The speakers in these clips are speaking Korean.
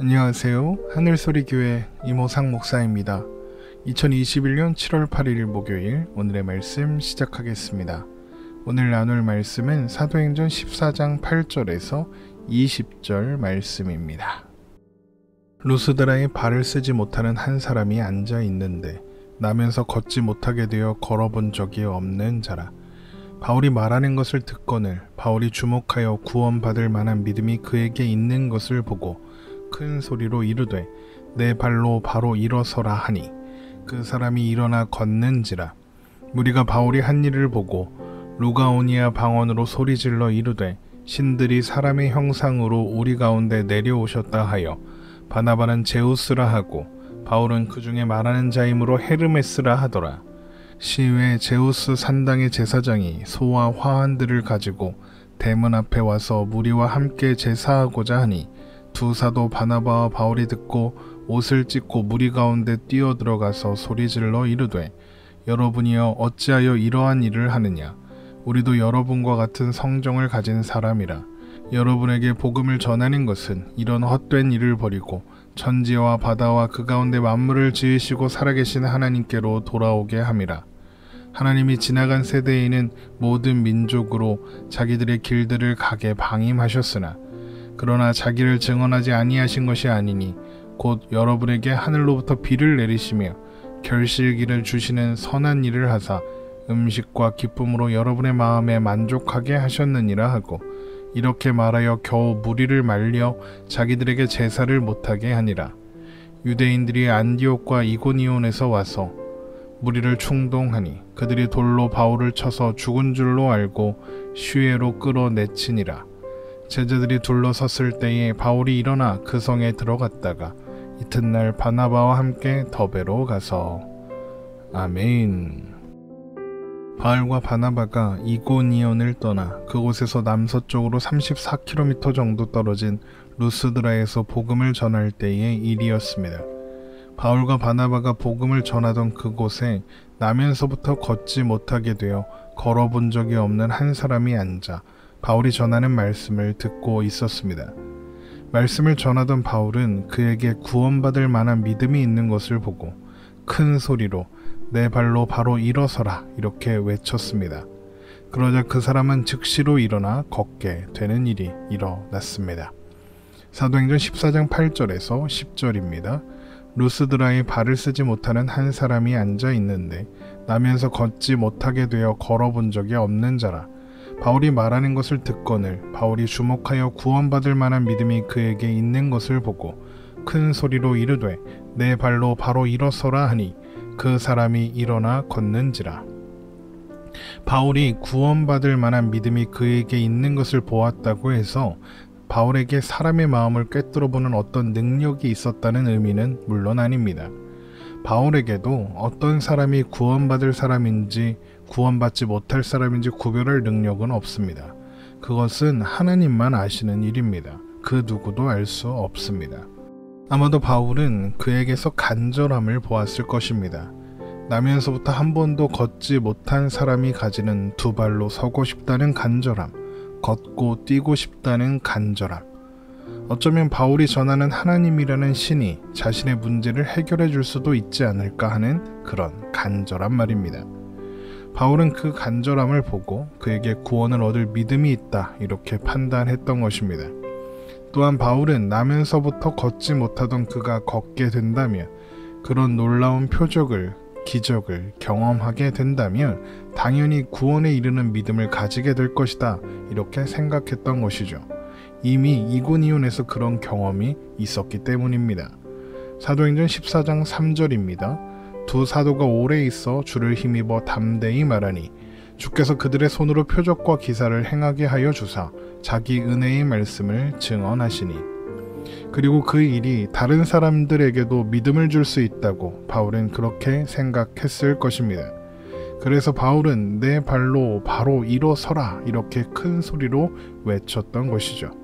안녕하세요. 하늘소리교회 이모상 목사입니다. 2021년 7월 8일 목요일 오늘의 말씀 시작하겠습니다. 오늘 나눌 말씀은 사도행전 14장 8절에서 20절 말씀입니다. 루스드라에 발을 쓰지 못하는 한 사람이 앉아 있는데 나면서 걷지 못하게 되어 걸어본 적이 없는 자라. 바울이 말하는 것을 듣거늘 바울이 주목하여 구원받을 만한 믿음이 그에게 있는 것을 보고 큰 소리로 이르되 내 발로 바로 일어서라 하니 그 사람이 일어나 걷는지라. 무리가 바울이 한 일을 보고 루가오니아 방언으로 소리질러 이르되 신들이 사람의 형상으로 우리 가운데 내려오셨다 하여 바나바는 제우스라 하고 바울은 그 중에 말하는 자이므로 헤르메스라 하더라. 시외 제우스 산당의 제사장이 소와 화환들을 가지고 대문 앞에 와서 무리와 함께 제사하고자 하니 두 사도 바나바와 바울이 듣고 옷을 찢고 무리 가운데 뛰어들어가서 소리질러 이르되 여러분이여 어찌하여 이러한 일을 하느냐. 우리도 여러분과 같은 성정을 가진 사람이라. 여러분에게 복음을 전하는 것은 이런 헛된 일을 버리고 천지와 바다와 그 가운데 만물을 지으시고 살아계신 하나님께로 돌아오게 함이라. 하나님이 지나간 세대에는 모든 민족으로 자기들의 길들을 가게 방임하셨으나 그러나 자기를 증언하지 아니하신 것이 아니니 곧 여러분에게 하늘로부터 비를 내리시며 결실기를 주시는 선한 일을 하사 음식과 기쁨으로 여러분의 마음에 만족하게 하셨느니라 하고 이렇게 말하여 겨우 무리를 말려 자기들에게 제사를 못하게 하니라. 유대인들이 안디옥과 이고니온에서 와서 무리를 충동하니 그들이 돌로 바울을 쳐서 죽은 줄로 알고 쉬회로 끌어내치니라. 제자들이 둘러섰을 때에 바울이 일어나 그 성에 들어갔다가 이튿날 바나바와 함께 더베로 가서 아멘. 바울과 바나바가 이고니온을 떠나 그곳에서 남서쪽으로 34km 정도 떨어진 루스드라에서 복음을 전할 때의 일이었습니다. 바울과 바나바가 복음을 전하던 그곳에 나면서부터 걷지 못하게 되어 걸어본 적이 없는 한 사람이 앉아 바울이 전하는 말씀을 듣고 있었습니다. 말씀을 전하던 바울은 그에게 구원받을 만한 믿음이 있는 것을 보고 큰 소리로 내 발로 바로 일어서라 이렇게 외쳤습니다. 그러자 그 사람은 즉시로 일어나 걷게 되는 일이 일어났습니다. 사도행전 14장 8절에서 10절입니다. 루스드라에 발을 쓰지 못하는 한 사람이 앉아 있는데 나면서 걷지 못하게 되어 걸어본 적이 없는 자라. 바울이 말하는 것을 듣거늘 바울이 주목하여 구원받을 만한 믿음이 그에게 있는 것을 보고 큰 소리로 이르되 내 발로 바로 일어서라 하니 그 사람이 일어나 걷는지라. 바울이 구원받을 만한 믿음이 그에게 있는 것을 보았다고 해서 바울에게 사람의 마음을 꿰뚫어보는 어떤 능력이 있었다는 의미는 물론 아닙니다. 바울에게도 어떤 사람이 구원받을 사람인지 구원받지 못할 사람인지 구별할 능력은 없습니다. 그것은 하나님만 아시는 일입니다. 그 누구도 알 수 없습니다. 아마도 바울은 그에게서 간절함을 보았을 것입니다. 나면서부터 한 번도 걷지 못한 사람이 가지는 두 발로 서고 싶다는 간절함, 걷고 뛰고 싶다는 간절함. 어쩌면 바울이 전하는 하나님이라는 신이 자신의 문제를 해결해 줄 수도 있지 않을까 하는 그런 간절한 말입니다. 바울은 그 간절함을 보고 그에게 구원을 얻을 믿음이 있다 이렇게 판단했던 것입니다. 또한 바울은 나면서부터 걷지 못하던 그가 걷게 된다면 그런 놀라운 표적을 기적을 경험하게 된다면 당연히 구원에 이르는 믿음을 가지게 될 것이다 이렇게 생각했던 것이죠. 이미 이고니온에서 그런 경험이 있었기 때문입니다. 사도행전 14장 3절입니다. 두 사도가 오래 있어 주를 힘입어 담대히 말하니 주께서 그들의 손으로 표적과 기사를 행하게 하여 주사 자기 은혜의 말씀을 증언하시니. 그리고 그 일이 다른 사람들에게도 믿음을 줄 수 있다고 바울은 그렇게 생각했을 것입니다. 그래서 바울은 내 발로 바로 일어서라 이렇게 큰 소리로 외쳤던 것이죠.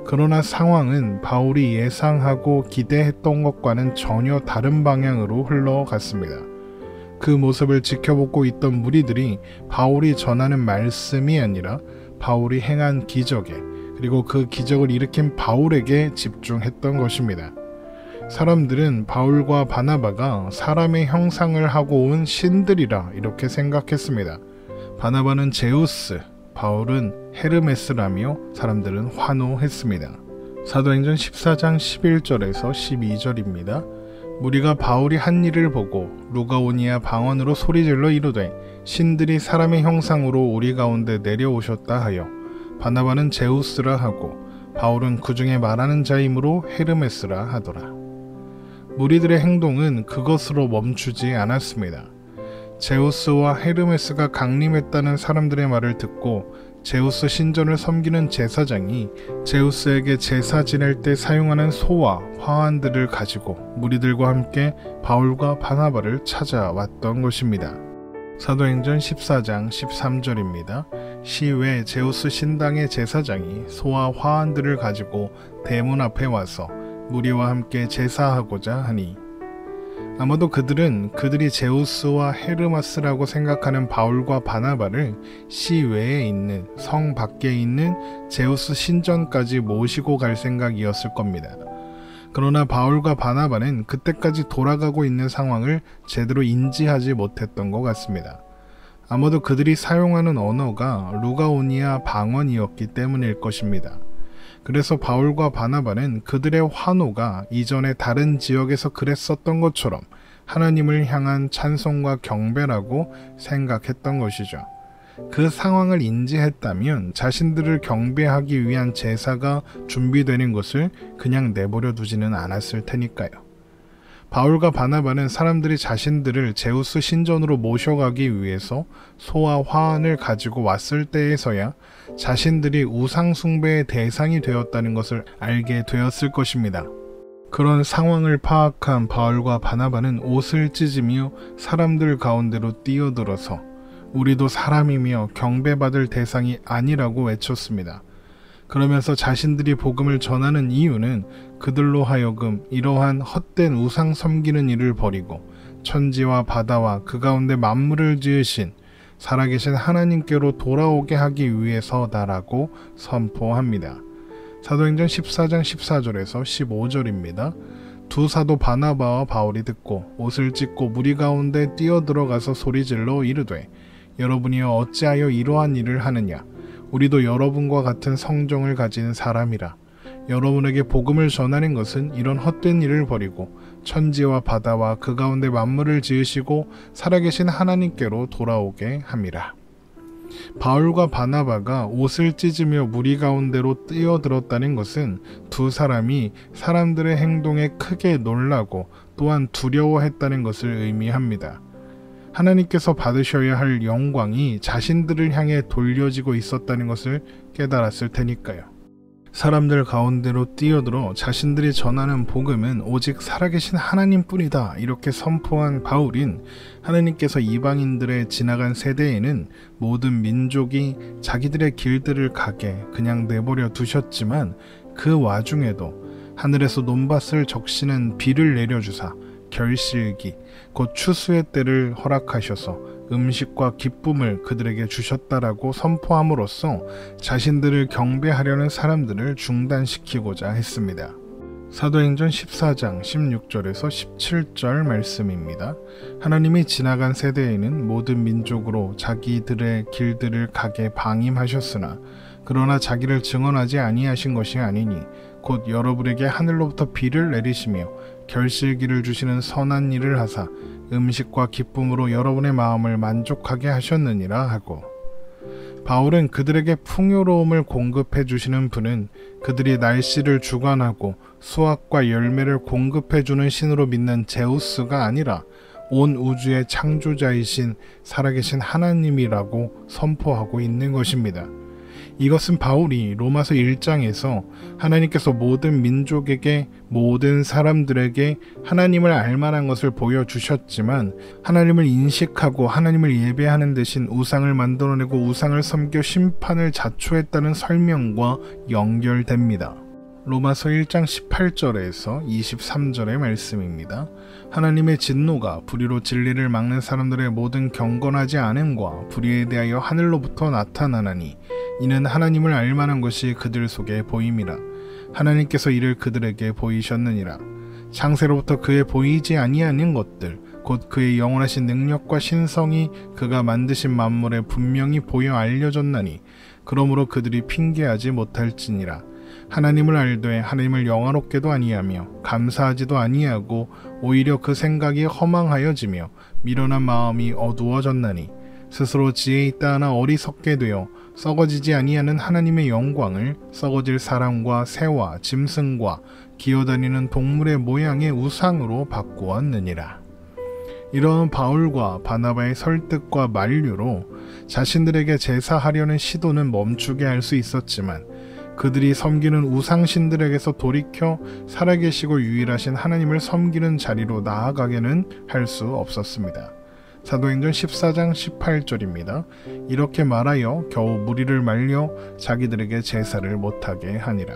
그러나 상황은 바울이 예상하고 기대했던 것과는 전혀 다른 방향으로 흘러갔습니다. 그 모습을 지켜보고 있던 무리들이 바울이 전하는 말씀이 아니라 바울이 행한 기적에 그리고 그 기적을 일으킨 바울에게 집중했던 것입니다. 사람들은 바울과 바나바가 사람의 형상을 하고 온 신들이라 이렇게 생각했습니다. 바나바는 제우스, 바울은 헤르메스라며 사람들은 환호했습니다. 사도행전 14장 11절에서 12절입니다. 무리가 바울이 한 일을 보고 루가오니아 방언으로 소리질러 이르되 신들이 사람의 형상으로 우리 가운데 내려오셨다 하여 바나바는 제우스라 하고 바울은 그 중에 말하는 자이므로 헤르메스라 하더라. 무리들의 행동은 그것으로 멈추지 않았습니다. 제우스와 헤르메스가 강림했다는 사람들의 말을 듣고 제우스 신전을 섬기는 제사장이 제우스에게 제사 지낼 때 사용하는 소와 화환들을 가지고 무리들과 함께 바울과 바나바를 찾아왔던 것입니다. 사도행전 14장 13절입니다. 시외 제우스 신당의 제사장이 소와 화환들을 가지고 대문 앞에 와서 무리와 함께 제사하고자 하니 아마도 그들이 제우스와 헤르메스라고 생각하는 바울과 바나바를 시외에 있는 성 밖에 있는 제우스 신전까지 모시고 갈 생각이었을 겁니다. 그러나 바울과 바나바는 그때까지 돌아가고 있는 상황을 제대로 인지하지 못했던 것 같습니다. 아마도 그들이 사용하는 언어가 루가오니아 방언이었기 때문일 것입니다. 그래서 바울과 바나바는 그들의 환호가 이전에 다른 지역에서 그랬었던 것처럼 하나님을 향한 찬송과 경배라고 생각했던 것이죠. 그 상황을 인지했다면 자신들을 경배하기 위한 제사가 준비되는 것을 그냥 내버려 두지는 않았을 테니까요. 바울과 바나바는 사람들이 자신들을 제우스 신전으로 모셔가기 위해서 소와 화환을 가지고 왔을 때에서야 자신들이 우상 숭배의 대상이 되었다는 것을 알게 되었을 것입니다. 그런 상황을 파악한 바울과 바나바는 옷을 찢으며 사람들 가운데로 뛰어들어서 우리도 사람이며 경배받을 대상이 아니라고 외쳤습니다. 그러면서 자신들이 복음을 전하는 이유는 그들로 하여금 이러한 헛된 우상 섬기는 일을 버리고 천지와 바다와 그 가운데 만물을 지으신 살아계신 하나님께로 돌아오게 하기 위해서다라고 선포합니다. 사도행전 14장 14절에서 15절입니다. 두 사도 바나바와 바울이 듣고 옷을 찢고 무리 가운데 뛰어들어가서 소리질러 이르되 여러분이여 어찌하여 이러한 일을 하느냐 우리도 여러분과 같은 성정을 가진 사람이라. 여러분에게 복음을 전하는 것은 이런 헛된 일을 버리고 천지와 바다와 그 가운데 만물을 지으시고 살아계신 하나님께로 돌아오게 함이라. 바울과 바나바가 옷을 찢으며 무리 가운데로 뛰어들었다는 것은 두 사람이 사람들의 행동에 크게 놀라고 또한 두려워했다는 것을 의미합니다. 하나님께서 받으셔야 할 영광이 자신들을 향해 돌려지고 있었다는 것을 깨달았을 테니까요. 사람들 가운데로 뛰어들어 자신들이 전하는 복음은 오직 살아계신 하나님뿐이다 이렇게 선포한 바울인 하나님께서 이방인들의 지나간 세대에는 모든 민족이 자기들의 길들을 가게 그냥 내버려 두셨지만 그 와중에도 하늘에서 논밭을 적시는 비를 내려주사 결실기 곧 추수의 때를 허락하셔서 음식과 기쁨을 그들에게 주셨다라고 선포함으로써 자신들을 경배하려는 사람들을 중단시키고자 했습니다. 사도행전 14장 16절에서 17절 말씀입니다. 하나님이 지나간 세대에는 모든 민족으로 자기들의 길들을 가게 방임하셨으나 그러나 자기를 증언하지 아니하신 것이 아니니 곧 여러분에게 하늘로부터 비를 내리시며 결실기를 주시는 선한 일을 하사 음식과 기쁨으로 여러분의 마음을 만족하게 하셨느니라 하고 바울은 그들에게 풍요로움을 공급해 주시는 분은 그들이 날씨를 주관하고 수확과 열매를 공급해 주는 신으로 믿는 제우스가 아니라 온 우주의 창조자이신 살아계신 하나님이라고 선포하고 있는 것입니다. 이것은 바울이 로마서 1장에서 하나님께서 모든 민족에게 모든 사람들에게 하나님을 알만한 것을 보여주셨지만 하나님을 인식하고 하나님을 예배하는 대신 우상을 만들어내고 우상을 섬겨 심판을 자초했다는 설명과 연결됩니다. 로마서 1장 18절에서 23절의 말씀입니다. 하나님의 진노가 불의로 진리를 막는 사람들의 모든 경건하지 않음과 불의에 대하여 하늘로부터 나타나나니 이는 하나님을 알만한 것이 그들 속에 보임이라. 하나님께서 이를 그들에게 보이셨느니라. 창세로부터 그의 보이지 아니하는 것들 곧 그의 영원하신 능력과 신성이 그가 만드신 만물에 분명히 보여 알려졌나니 그러므로 그들이 핑계하지 못할지니라. 하나님을 알되 하나님을 영화롭게도 아니하며 감사하지도 아니하고 오히려 그 생각이 허망하여지며 미련한 마음이 어두워졌나니 스스로 지혜 있다 하나 어리석게 되어 썩어지지 아니하는 하나님의 영광을 썩어질 사람과 새와 짐승과 기어다니는 동물의 모양의 우상으로 바꾸었느니라. 이런 바울과 바나바의 설득과 만류로 자신들에게 제사하려는 시도는 멈추게 할 수 있었지만 그들이 섬기는 우상신들에게서 돌이켜 살아계시고 유일하신 하나님을 섬기는 자리로 나아가게는 할 수 없었습니다. 사도행전 14장 18절입니다. 이렇게 말하여 겨우 무리를 말려 자기들에게 제사를 못하게 하니라.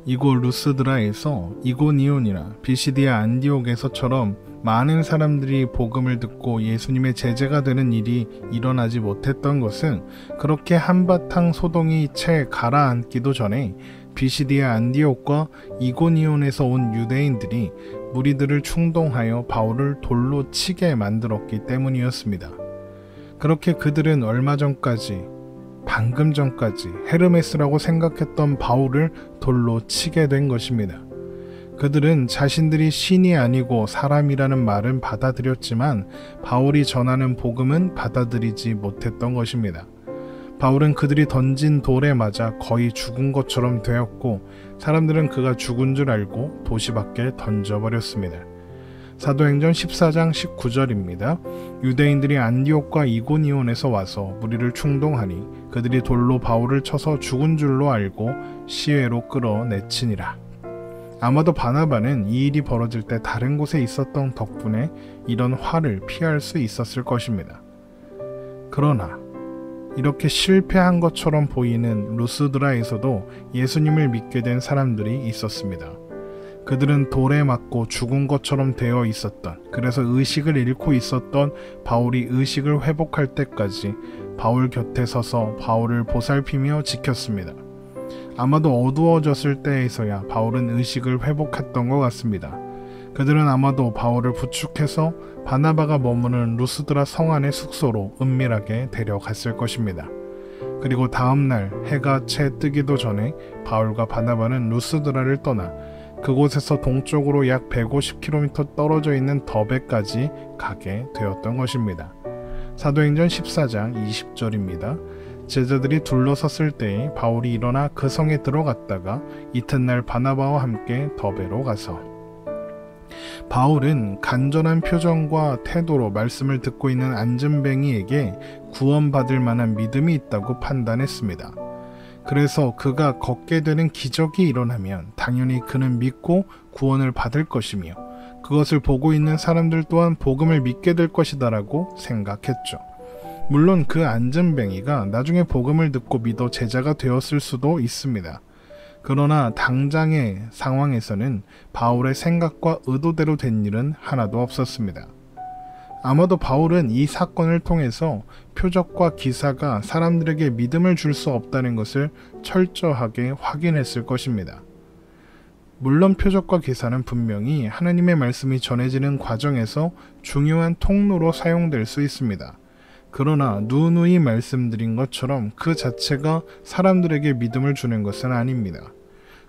이곳 루스드라에서 이고니온이나 비시디아 안디옥에서처럼 많은 사람들이 복음을 듣고 예수님의 제자가 되는 일이 일어나지 못했던 것은 그렇게 한바탕 소동이 채 가라앉기도 전에 비시디아 안디옥과 이고니온에서 온 유대인들이 무리들을 충동하여 바울을 돌로 치게 만들었기 때문이었습니다. 그렇게 그들은 얼마 전까지 방금 전까지 헤르메스라고 생각했던 바울을 돌로 치게 된 것입니다. 그들은 자신들이 신이 아니고 사람이라는 말은 받아들였지만 바울이 전하는 복음은 받아들이지 못했던 것입니다. 바울은 그들이 던진 돌에 맞아 거의 죽은 것처럼 되었고 사람들은 그가 죽은 줄 알고 도시 밖에 던져버렸습니다. 사도행전 14장 19절입니다. 유대인들이 안디옥과 이고니온에서 와서 무리를 충동하니 그들이 돌로 바울을 쳐서 죽은 줄로 알고 시외로 끌어내치니라. 아마도 바나바는 이 일이 벌어질 때 다른 곳에 있었던 덕분에 이런 화를 피할 수 있었을 것입니다. 그러나 이렇게 실패한 것처럼 보이는 루스드라에서도 예수님을 믿게 된 사람들이 있었습니다. 그들은 돌에 맞고 죽은 것처럼 되어 있었던, 그래서 의식을 잃고 있었던 바울이 의식을 회복할 때까지 바울 곁에 서서 바울을 보살피며 지켰습니다. 아마도 어두워졌을 때에서야 바울은 의식을 회복했던 것 같습니다. 그들은 아마도 바울을 부축해서 바나바가 머무는 루스드라 성 안의 숙소로 은밀하게 데려갔을 것입니다. 그리고 다음날 해가 채 뜨기도 전에 바울과 바나바는 루스드라를 떠나 그곳에서 동쪽으로 약 150km 떨어져 있는 더베까지 가게 되었던 것입니다. 사도행전 14장 20절입니다. 제자들이 둘러섰을 때에 바울이 일어나 그 성에 들어갔다가 이튿날 바나바와 함께 더베로 가서 바울은 간절한 표정과 태도로 말씀을 듣고 있는 안전뱅이에게 구원받을 만한 믿음이 있다고 판단했습니다. 그래서 그가 걷게 되는 기적이 일어나면 당연히 그는 믿고 구원을 받을 것이며 그것을 보고 있는 사람들 또한 복음을 믿게 될 것이다라고 생각했죠. 물론 그 안전뱅이가 나중에 복음을 듣고 믿어 제자가 되었을 수도 있습니다. 그러나 당장의 상황에서는 바울의 생각과 의도대로 된 일은 하나도 없었습니다. 아마도 바울은 이 사건을 통해서 표적과 기사가 사람들에게 믿음을 줄 수 없다는 것을 철저하게 확인했을 것입니다. 물론 표적과 기사는 분명히 하나님의 말씀이 전해지는 과정에서 중요한 통로로 사용될 수 있습니다. 그러나 누누이 말씀드린 것처럼 그 자체가 사람들에게 믿음을 주는 것은 아닙니다.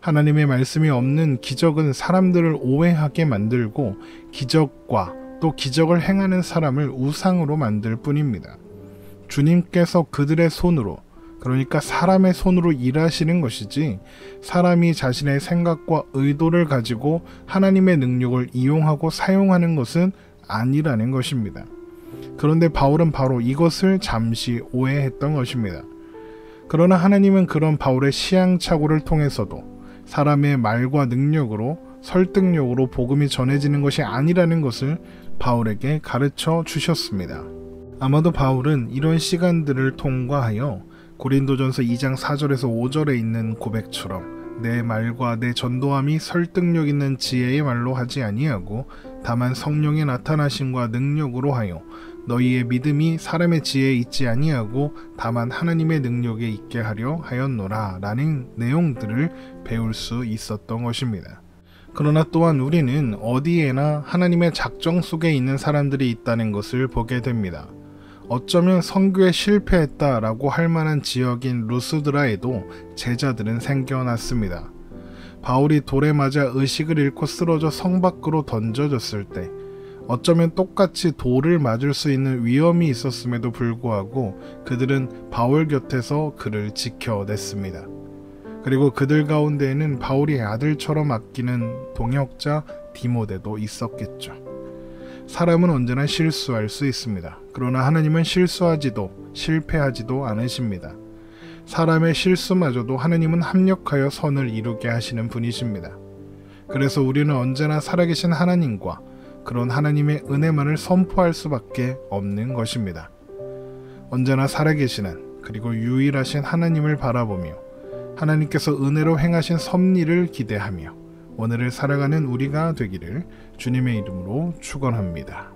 하나님의 말씀이 없는 기적은 사람들을 오해하게 만들고 기적과 또 기적을 행하는 사람을 우상으로 만들 뿐입니다. 주님께서 그들의 손으로, 그러니까 사람의 손으로 일하시는 것이지 사람이 자신의 생각과 의도를 가지고 하나님의 능력을 이용하고 사용하는 것은 아니라는 것입니다. 그런데 바울은 바로 이것을 잠시 오해했던 것입니다. 그러나 하나님은 그런 바울의 시행착오를 통해서도 사람의 말과 능력으로 설득력으로 복음이 전해지는 것이 아니라는 것을 바울에게 가르쳐 주셨습니다. 아마도 바울은 이런 시간들을 통과하여 고린도전서 2장 4절에서 5절에 있는 고백처럼 내 말과 내 전도함이 설득력 있는 지혜의 말로 하지 아니하고 다만 성령의 나타나심과 능력으로 하여 너희의 믿음이 사람의 지혜에 있지 아니하고 다만 하나님의 능력에 있게 하려 하였노라 라는 내용들을 배울 수 있었던 것입니다. 그러나 또한 우리는 어디에나 하나님의 작정 속에 있는 사람들이 있다는 것을 보게 됩니다. 어쩌면 선교에 실패했다라고 할 만한 지역인 루스드라에도 제자들은 생겨났습니다. 바울이 돌에 맞아 의식을 잃고 쓰러져 성 밖으로 던져졌을 때 어쩌면 똑같이 돌을 맞을 수 있는 위험이 있었음에도 불구하고 그들은 바울 곁에서 그를 지켜냈습니다. 그리고 그들 가운데에는 바울이 아들처럼 아끼는 동역자 디모데도 있었겠죠. 사람은 언제나 실수할 수 있습니다. 그러나 하나님은 실수하지도 실패하지도 않으십니다. 사람의 실수마저도 하나님은 합력하여 선을 이루게 하시는 분이십니다. 그래서 우리는 언제나 살아계신 하나님과 그런 하나님의 은혜만을 선포할 수밖에 없는 것입니다. 언제나 살아계시는 그리고 유일하신 하나님을 바라보며 하나님께서 은혜로 행하신 섭리를 기대하며 오늘을 살아가는 우리가 되기를 주님의 이름으로 축원합니다.